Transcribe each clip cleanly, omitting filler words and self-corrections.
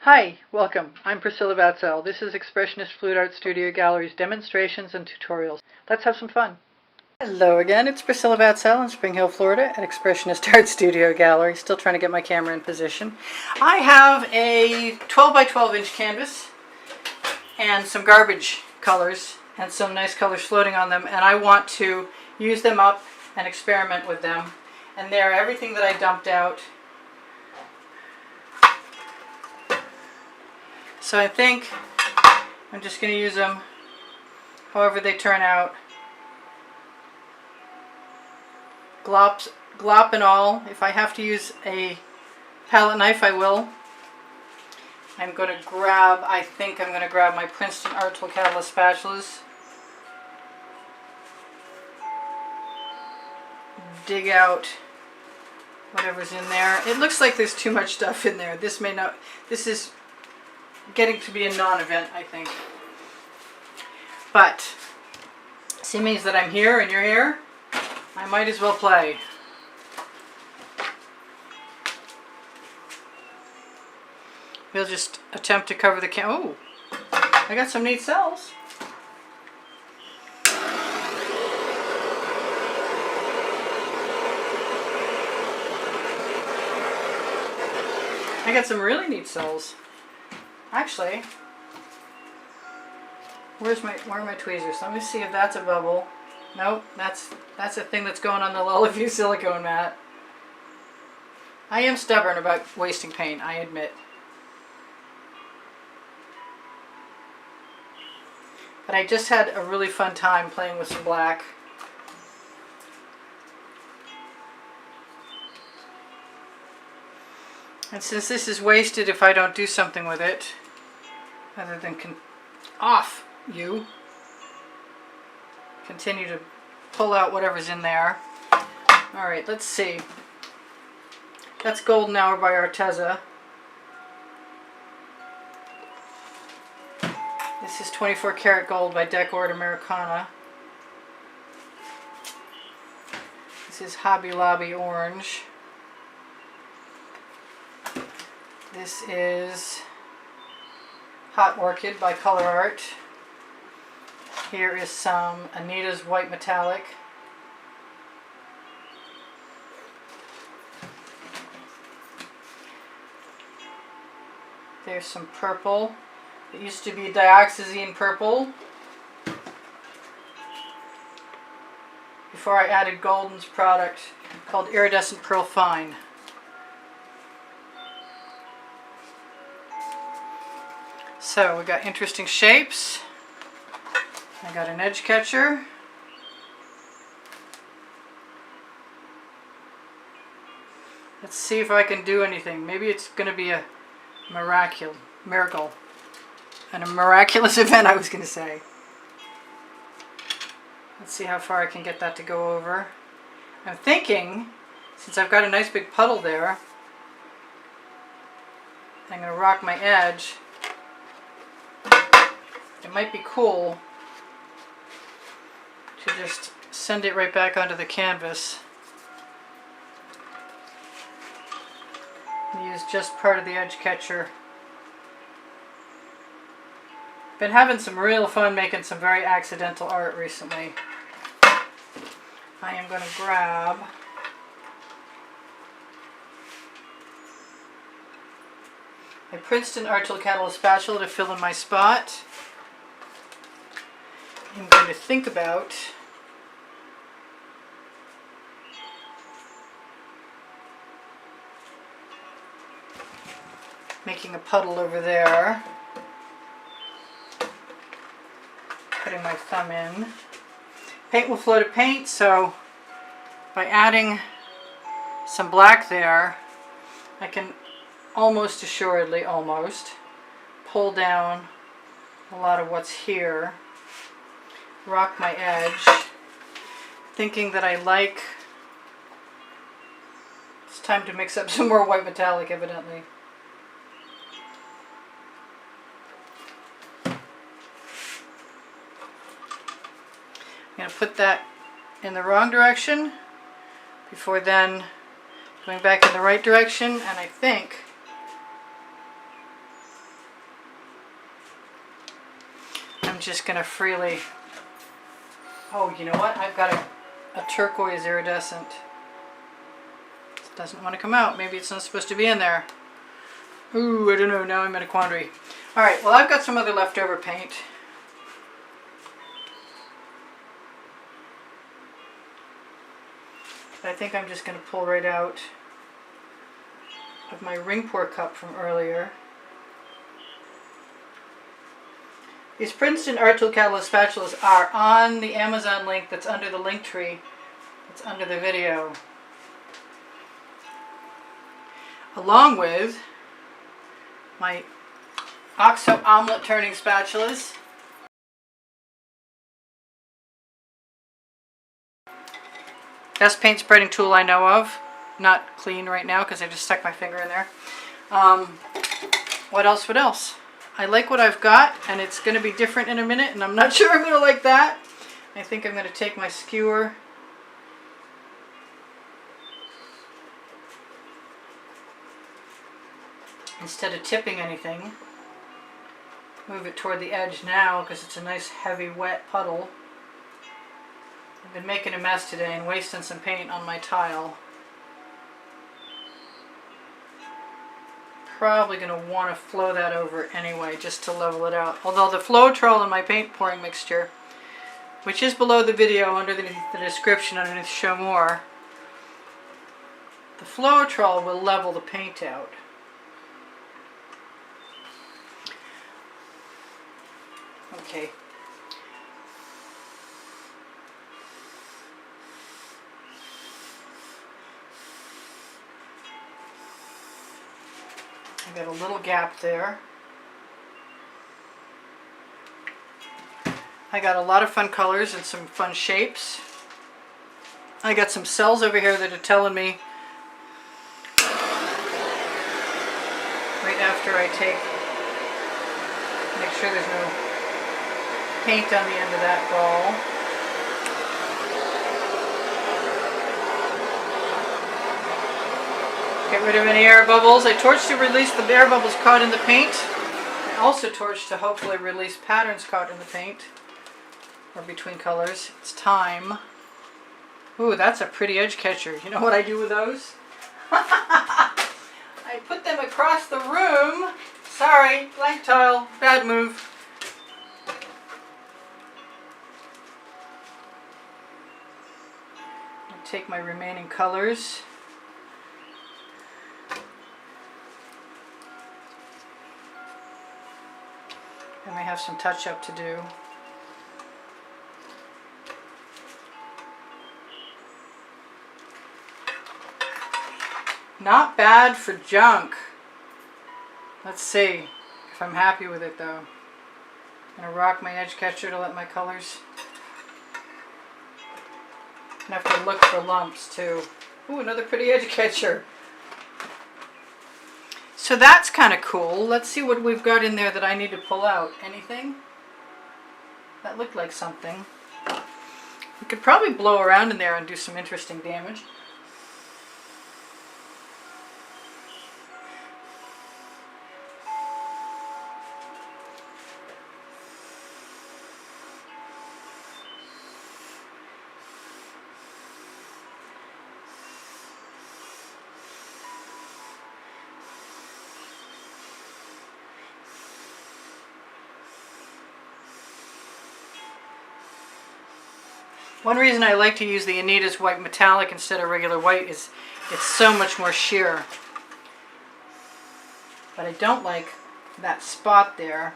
Hi, welcome. I'm Priscilla Batzell. This is Expressionist Fluid Art Studio Gallery's demonstrations and tutorials. Let's have some fun. Hello again, it's Priscilla Batzell in Spring Hill, Florida at Expressionist Art Studio Gallery. Still trying to get my camera in position. I have a 12 by 12 inch canvas and some garbage colors and some nice colors floating on them, and I want to use them up and experiment with them. And they're everything that I dumped out. So I think I'm just going to use them however they turn out. Glop and all. If I have to use a palette knife, I will. I'm going to grab, I think I'm going to grab my Princeton Art Tool Catalyst spatulas. Dig out whatever's in there. It looks like there's too much stuff in there. This may not, this is getting to be a non-event, I think. But seeing as that I'm here and you're here, I might as well play. We'll just attempt to cover the oh, I got some neat cells. I got some really neat cells. Actually, where are my tweezers? Let me see if that's a bubble. Nope, that's a thing that's going on the Lullaby silicone mat. I am stubborn about wasting paint, I admit. But I just had a really fun time playing with some black. And since this is wasted if I don't do something with it, other than continue to pull out whatever's in there. Alright, let's see. That's Golden Hour by Arteza. This is 24 karat gold by Deco-art Americana. This is Hobby Lobby Orange. This is Hot Orchid by Colouarte. Here is some Anita's White Metallic. There's some purple. It used to be Dioxazine purple before I added Golden's product called Iridescent Pearl Fine. So we got interesting shapes. I got an edge catcher. Let's see if I can do anything. Maybe it's going to be a miracle. And a miraculous event, I was going to say. Let's see how far I can get that to go over. I'm thinking, since I've got a nice big puddle there, I'm going to rock my edge. It might be cool to just send it right back onto the canvas. Use just part of the edge catcher. Been having some real fun making some very accidental art recently. I am going to grab a Princeton Art Tool Catalyst spatula to fill in my spot. I'm going to think about making a puddle over there. Putting my thumb in. Paint will flow to paint, so by adding some black there, I can almost assuredly, pull down a lot of what's here. Rock my edge, thinking that I like, it's time to mix up some more white metallic evidently. I'm going to put that in the wrong direction before then going back in the right direction, and I think I'm just going to freely... Oh, you know what? I've got a turquoise iridescent. It doesn't want to come out. Maybe it's not supposed to be in there. Ooh, I don't know. Now I'm in a quandary. Alright, well I've got some other leftover paint. I think I'm just going to pull right out of my ring pour cup from earlier. These Princeton Art Tool Catalyst spatulas are on the Amazon link that's under the link tree. It's under the video. Along with my OXO omelet turning spatulas. Best paint spreading tool I know of. Not clean right now because I just stuck my finger in there. What else? What else? I like what I've got, and it's going to be different in a minute, and I'm not sure I'm going to like that. I think I'm going to take my skewer instead of tipping anything. Move it toward the edge now because it's a nice heavy wet puddle. I've been making a mess today and wasting some paint on my tile. Probably going to want to flow that over anyway just to level it out. Although the Floetrol in my paint pouring mixture, which is below the video underneath the description underneath Show More, the Floetrol will level the paint out. Okay. I got a little gap there. I got a lot of fun colors and some fun shapes. I got some cells over here that are telling me right after I make sure there's no paint on the end of that ball. Get rid of any air bubbles. I torched to release the air bubbles caught in the paint. I also torched to hopefully release patterns caught in the paint or between colors. It's time. Ooh, that's a pretty edge catcher. You know what I do with those? I put them across the room. Sorry, blank tile. Bad move. I'll take my remaining colors. And we have some touch-up to do. Not bad for junk. Let's see if I'm happy with it though. I'm going to rock my edge catcher to let my colors. I have to look for lumps too. Ooh, another pretty edge catcher. So that's kind of cool. Let's see what we've got in there that I need to pull out. Anything? That looked like something. We could probably blow around in there and do some interesting damage. One reason I like to use the Anita's White Metallic instead of regular white is it's so much more sheer. But I don't like that spot there.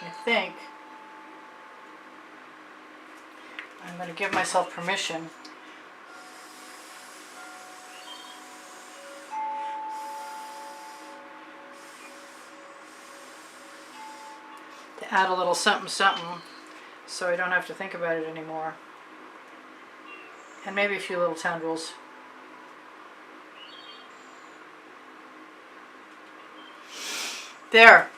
I think I'm going to give myself permission to add a little something something so I don't have to think about it anymore. And maybe a few little tendrils. There.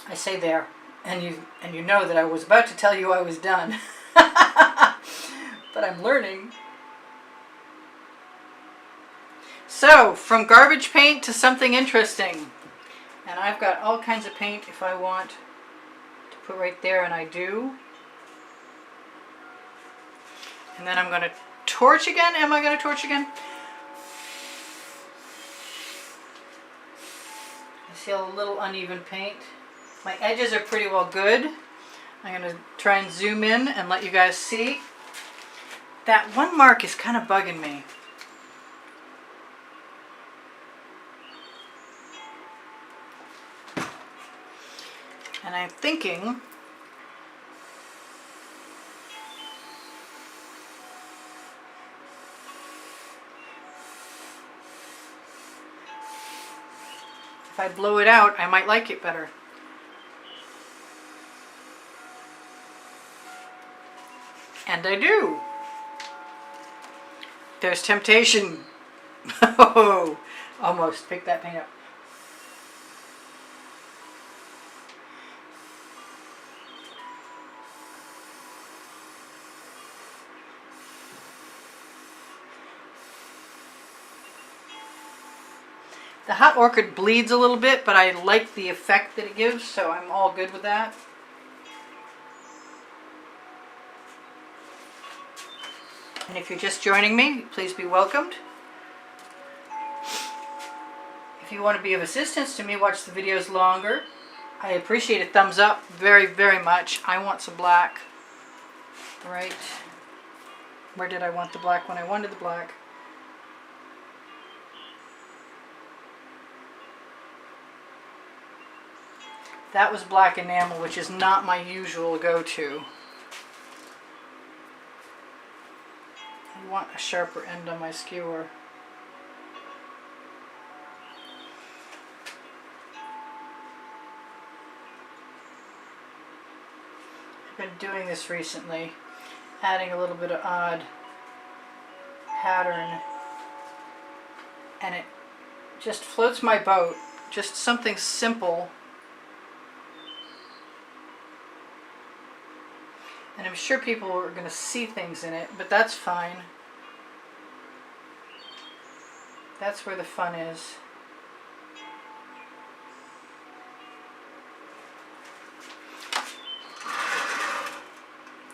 I say there. And you know that I was about to tell you I was done. But I'm learning. So, from garbage paint to something interesting. And I've got all kinds of paint if I want to put right there, and I do. And then I'm going to torch again. Am I going to torch again? I see a little uneven paint. My edges are pretty well good. I'm going to try and zoom in and let you guys see. That one mark is kind of bugging me. And I'm thinking if I blow it out, I might like it better. And I do. There's temptation. Oh, almost picked that paint up. The hot orchid bleeds a little bit, but I like the effect that it gives, so I'm all good with that. And if you're just joining me, please be welcomed. If you want to be of assistance to me, watch the videos longer. I appreciate a thumbs up very, very much. I want some black. Right. Where did I want the black when I wanted the black? That was black enamel, which is not my usual go-to. I want a sharper end on my skewer. I've been doing this recently, adding a little bit of odd pattern, and it just floats my boat. Just something simple. And I'm sure people are going to see things in it, but that's fine. That's where the fun is.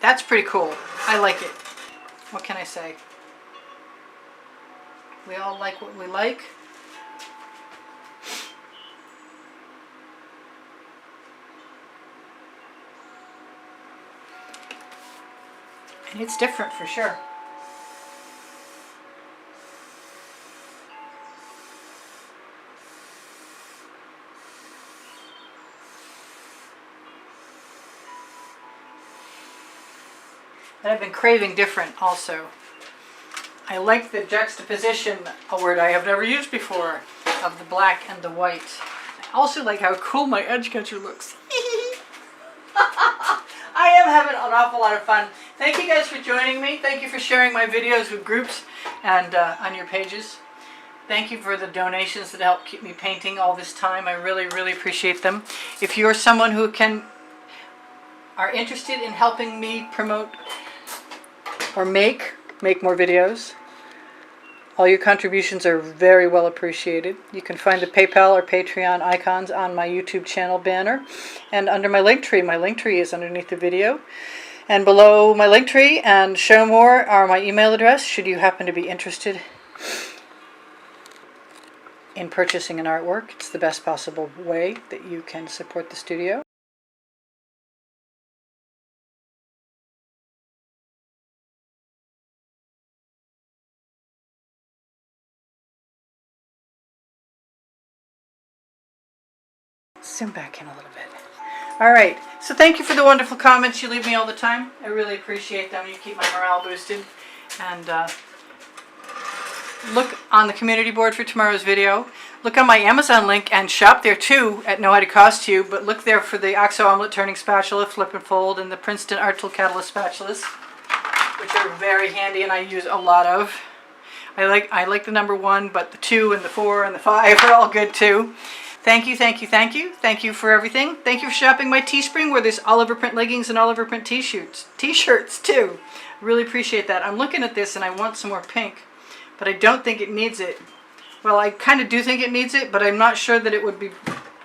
That's pretty cool. I like it. What can I say? We all like what we like. And it's different for sure. But I've been craving different also. I like the juxtaposition, a word I have never used before, of the black and the white. I also like how cool my edge catcher looks. I am having an awful lot of fun. Thank you guys for joining me. Thank you for sharing my videos with groups and on your pages. Thank you for the donations that help keep me painting all this time. I really, really appreciate them. If you're someone who are interested in helping me promote or make more videos, all your contributions are very well appreciated. You can find the PayPal or Patreon icons on my YouTube channel banner and under my link tree. My link tree is underneath the video. And below my link tree and show more are my email address should you happen to be interested in purchasing an artwork. It's the best possible way that you can support the studio. Zoom back in a little bit. Alright, so thank you for the wonderful comments you leave me all the time. I really appreciate them. You keep my morale boosted. And look on the community board for tomorrow's video. Look on my Amazon link and shop there too at no added cost to you. But look there for the OXO Omelette Turning Spatula, Flip and Fold, and the Princeton Art Tool Catalyst spatulas, which are very handy and I use a lot of. I like the number 1, but the 2 and the 4 and the 5 are all good too. Thank you, thank you, thank you. Thank you for everything. Thank you for shopping my Teespring where there's Oliver print leggings and Oliver print t-shirts too. Really appreciate that. I'm looking at this and I want some more pink, but I don't think it needs it. Well, I kind of do think it needs it, but I'm not sure that it would be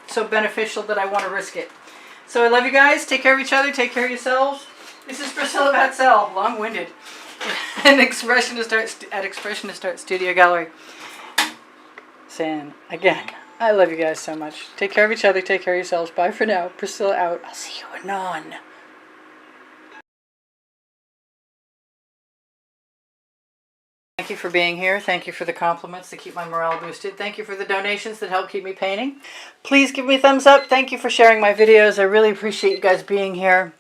so beneficial that I want to risk it. So I love you guys. Take care of each other. Take care of yourselves. This is Priscilla Batzell, long-winded, an Expressionist at Expressionist Art Studio Gallery. Saying, again, I love you guys so much. Take care of each other. Take care of yourselves. Bye for now. Priscilla out. I'll see you anon. Thank you for being here. Thank you for the compliments that keep my morale boosted. Thank you for the donations that help keep me painting. Please give me a thumbs up. Thank you for sharing my videos. I really appreciate you guys being here.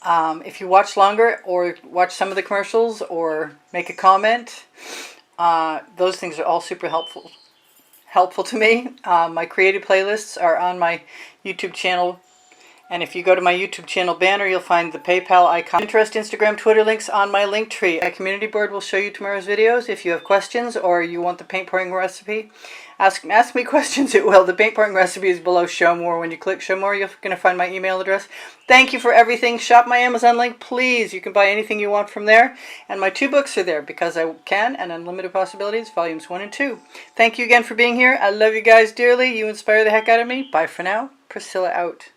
If you watch longer or watch some of the commercials or make a comment, those things are all super helpful to me. My creative playlists are on my YouTube channel. And if you go to my YouTube channel banner, you'll find the PayPal icon. Pinterest, Instagram, Twitter links on my link tree. My community board will show you tomorrow's videos. If you have questions or you want the paint pouring recipe, ask me questions. It will. The paint pouring recipe is below Show More. When you click Show More, you're going to find my email address. Thank you for everything. Shop my Amazon link, please. You can buy anything you want from there. And my 2 books are there, Because I Can and Unlimited Possibilities, volumes 1 and 2. Thank you again for being here. I love you guys dearly. You inspire the heck out of me. Bye for now. Priscilla out.